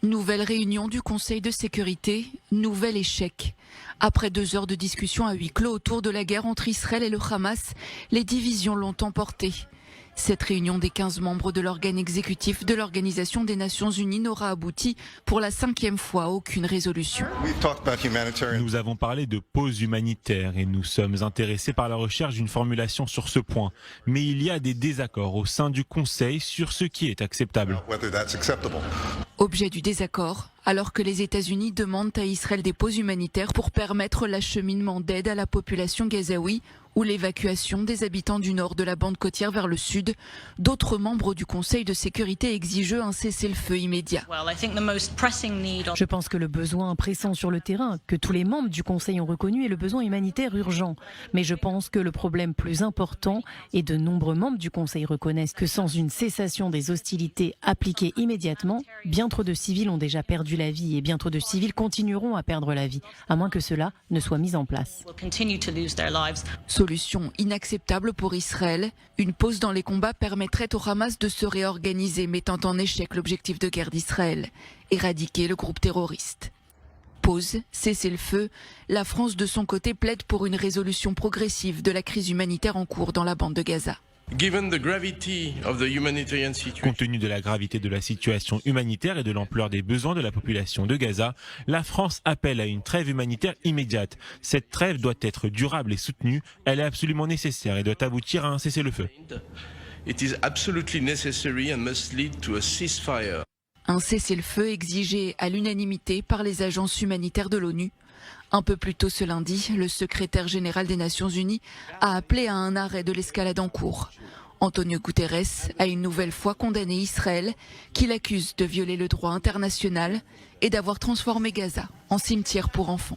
Nouvelle réunion du Conseil de sécurité, nouvel échec. Après 2 heures de discussion à huis clos autour de la guerre entre Israël et le Hamas, les divisions l'ont emporté. Cette réunion des 15 membres de l'organe exécutif de l'Organisation des Nations Unies n'aura abouti pour la 5e fois à aucune résolution. Nous avons parlé de pause humanitaire et nous sommes intéressés par la recherche d'une formulation sur ce point. Mais il y a des désaccords au sein du Conseil sur ce qui est acceptable. Objet du désaccord, alors que les États-Unis demandent à Israël des pauses humanitaires pour permettre l'acheminement d'aide à la population gazaoui ou l'évacuation des habitants du nord de la bande côtière vers le sud, d'autres membres du Conseil de sécurité exigent un cessez-le-feu immédiat. Je pense que le besoin pressant sur le terrain, que tous les membres du Conseil ont reconnu, est le besoin humanitaire urgent. Mais je pense que le problème plus important, et de nombreux membres du Conseil reconnaissent que sans une cessation des hostilités appliquées immédiatement, bien trop de civils ont déjà perdu la vie et bien trop de civils continueront à perdre la vie, à moins que cela ne soit mis en place. Solution inacceptable pour Israël, une pause dans les combats permettrait au Hamas de se réorganiser, mettant en échec l'objectif de guerre d'Israël, éradiquer le groupe terroriste. Pause, cessez-le-feu, la France de son côté plaide pour une résolution progressive de la crise humanitaire en cours dans la bande de Gaza. Compte tenu de la gravité de la situation humanitaire et de l'ampleur des besoins de la population de Gaza, la France appelle à une trêve humanitaire immédiate. Cette trêve doit être durable et soutenue, elle est absolument nécessaire et doit aboutir à un cessez-le-feu. Un cessez-le-feu exigé à l'unanimité par les agences humanitaires de l'ONU. Un peu plus tôt ce lundi, le secrétaire général des Nations Unies a appelé à un arrêt de l'escalade en cours. Antonio Guterres a une nouvelle fois condamné Israël, qu'il accuse de violer le droit international et d'avoir transformé Gaza en cimetière pour enfants.